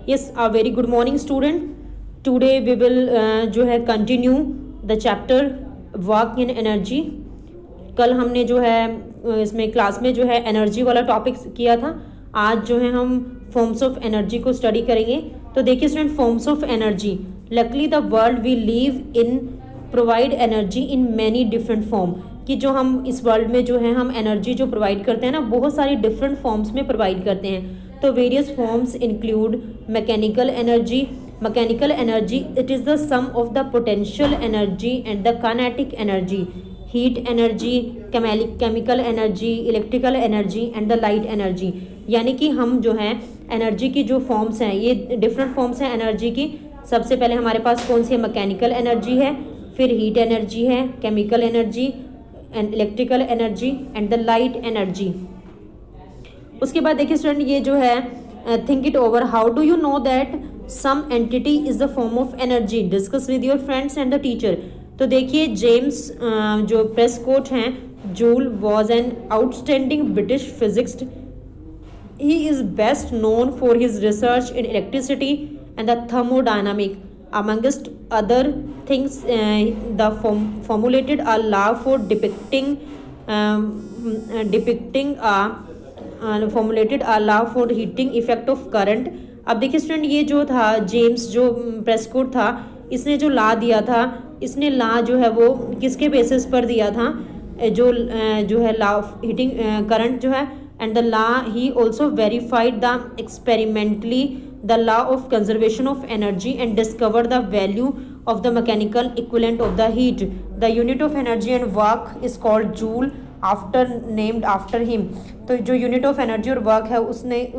Yes, a very good morning student. Today we will जो है continue the chapter work in energy. कल हमने जो है इसमें क्लास में जो है एनर्जी वाला टॉपिक किया था. आज जो है हम फॉर्म्स ऑफ एनर्जी को स्टडी करेंगे. तो देखिए student, forms of energy. Luckily the world we live in provide energy in many different form. कि जो हम इस वर्ल्ड में जो है हम एनर्जी जो प्रोवाइड करते हैं ना, बहुत सारी डिफरेंट फॉर्म्स में प्रोवाइड करते हैं. तो various forms include mechanical energy. Mechanical energy it is the sum of the potential energy and the kinetic energy. Heat energy, chemical energy, electrical energy and the light energy. यानी कि हम जो है energy की जो फॉर्म्स हैं, ये different forms हैं एनर्जी की. सबसे पहले हमारे पास कौन सी है? मैकेनिकल एनर्जी है, फिर हीट एनर्जी है, chemical energy and electrical energy and the light energy. उसके बाद देखिए स्टूडेंट, ये जो है think it over. How do you know that some entity is the form of energy? Discuss with your friends and the teacher. तो देखिए James जो Prescott हैं, Joule was an outstanding British physicist. He is best known for his research in electricity and the thermodynamic. Amongst other things, the formulated a law for depicting formulated a law for heating effect of current. अब देखिए student, ये जो था James जो Prescott था, इसने जो law दिया था, इसने लॉ जो है वो किसके बेसिस पर दिया था? जो है लॉ ऑफ हीटिंग करंट जो है. And the law he also verified the experimentally the law of conservation of energy and discover the value of the mechanical equivalent of the heat. The unit of energy and work is called joule named after him. तो जो unit of energy और work है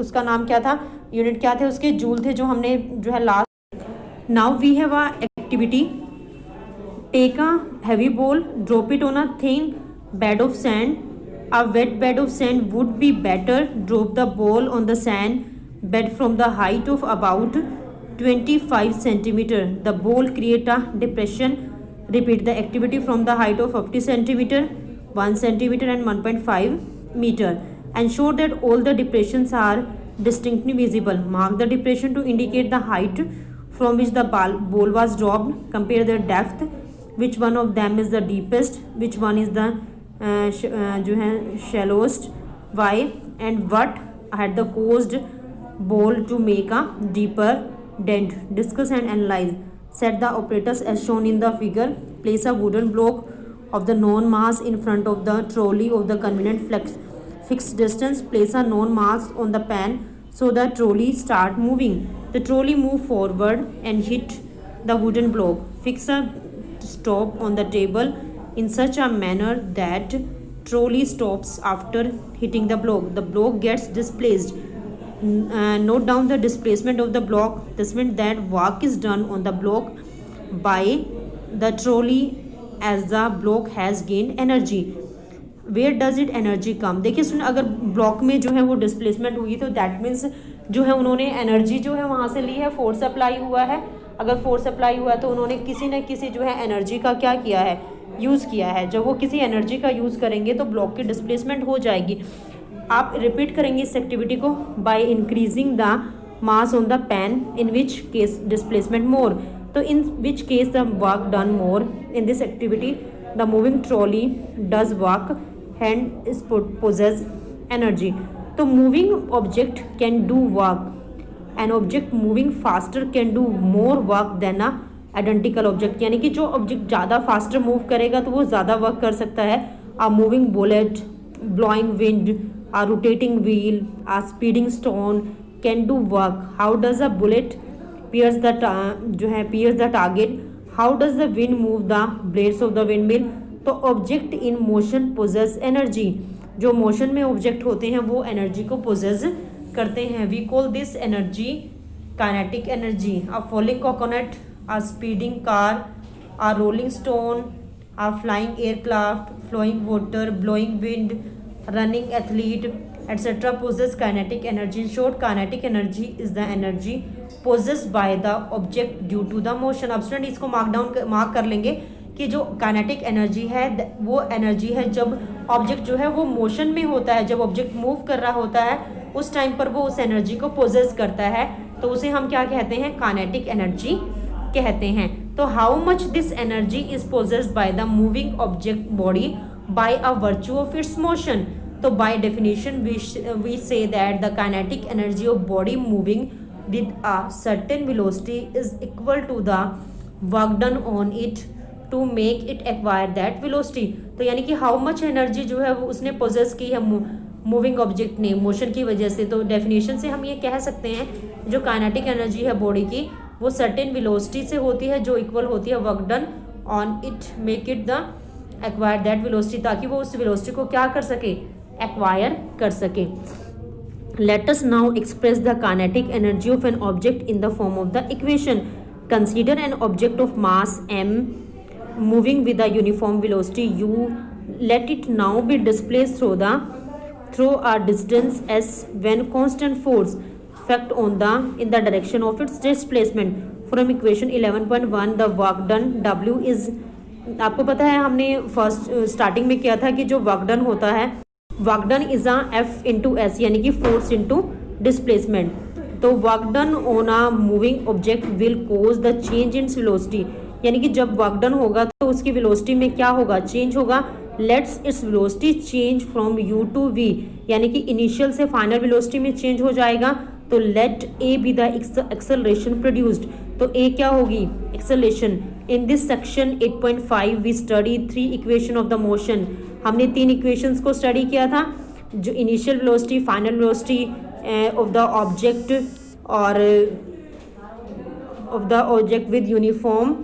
उसका नाम क्या था? Unit क्या थे उसके? जूल थे, जो हमने जो है last. Now we have a activity. Take a heavy ball, drop it on a thin bed of sand. A wet bed of sand would be better. Drop the ball on the sand bed from the height of about 25 centimeter. The ball create a depression. Repeat the activity from the height of 50 centimeter, 1 centimeter and 1.5 meter. Ensure that all the depressions are distinctly visible. Mark the depression to indicate the height from which the ball was dropped. Compare their depth. Which one of them is the deepest? Which one is the जो है shallowest? Why and what had the caused ball to make a deeper dent? Discuss and analyze. Set the operators as shown in the figure. Place a wooden block of the known mass in front of the trolley of the convenient fixed distance. Place a known mass on the pan so the trolley start moving. The trolley move forward and hit the wooden block. Fix a stop on the table in such a manner that trolley stops after hitting the block. The block gets displaced. Note down the displacement of the block. This means that work is done on the block by the trolley as the block has gained energy. Where does it energy come? देखिए सुन, अगर block में जो है वो displacement हुई तो that means जो है उन्होंने एनर्जी जो है वहाँ से ली है, फोर्स अप्लाई हुआ है. अगर फोर्स अप्लाई हुआ है तो उन्होंने किसी न किसी जो है एनर्जी का क्या किया है? यूज़ किया है. जब वो किसी एनर्जी का यूज़ करेंगे तो ब्लॉक की डिस्प्लेसमेंट हो जाएगी. आप रिपीट करेंगे इस एक्टिविटी को. By increasing the mass on the pan, in which case displacement more. तो in which case the work done more. In this activity the moving trolley does work, hand is possess energy. तो moving object can do work. An object moving faster can do more work than a identical object. यानी कि जो object ज़्यादा faster move करेगा तो वो ज़्यादा work कर सकता है. A moving bullet, blowing wind, a rotating wheel, a speeding stone can do work. How does a bullet pierce the target? How does the wind move the blades of the windmill? तो object in motion possess energy. जो motion में object होते हैं वो energy को possess करते हैं. We call this energy kinetic energy. A falling coconut, a speeding car, a rolling stone, a flying aircraft, flowing water, blowing wind, running athlete, etc. possess kinetic energy. In short, kinetic energy is the energy possessed by the object due to the motion. अब student इसको mark कर लेंगे कि जो kinetic energy है वो energy है जब ऑब्जेक्ट जो है वो मोशन में होता है. जब ऑब्जेक्ट मूव कर रहा होता है उस टाइम पर वो उस एनर्जी को पोजेस करता है. तो उसे हम क्या कहते हैं, काइनेटिक एनर्जी कहते हैं। तो how much this energy is possessed by the moving object body by a virtue of its motion. तो by definition we say that the kinetic energy of body moving with a certain velocity is equal to the work done on it to make it acquire that velocity। तो यानी कि how much energy जो है वो उसने poses की है moving object ने मोशन की वजह से। तो डेफिनेशन से हम ये कह सकते हैं जो काइनेटिक एनर्जी है बॉडी की वो सर्टेन वेलोसिटी से होती है जो इक्वल होती है work done on it make it the acquire that velocity, ताकि वो उस वेलोसिटी को क्या कर सके, एक्वायर कर सके। Let us now express the kinetic energy of an object in the form of the equation. Consider an object of mass m moving with a uniform velocity u. Let it now be displaced through a distance s when constant force act on in the direction of its displacement. From equation 11.1 the work done w is, आपको पता है हमने first starting में किया था कि जो work done होता है work done is a F into S, यानी कि फोर्स इंटू डिस्प्लेसमेंट। तो work done on a moving object will cause the change in velocity, यानी कि जब वर्क डन होगा तो उसकी वेलोसिटी में क्या होगा, चेंज होगा। Let's its velocity change from U to V, यानी कि इनिशियल से फाइनल वेलोसिटी में चेंज हो जाएगा। तो let a be the acceleration produced, तो ए क्या होगी, acceleration. In this section 8.5 we study 3 equation of the motion. हमने 3 इक्वेशंस को स्टडी किया था, जो initial velocity, final velocity of the object और of the object with uniform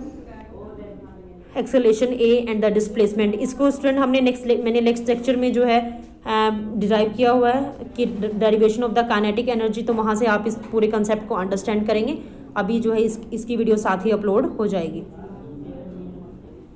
acceleration a and the displacement. इसको स्टूडेंट हमने मैंने नेक्स्ट लेक्चर में जो है डिराइव किया हुआ है कि derivation of the kinetic energy, तो वहाँ से आप इस पूरे कंसेप्ट को अंडरस्टैंड करेंगे। अभी जो है इसकी वीडियो साथ ही अपलोड हो जाएगी।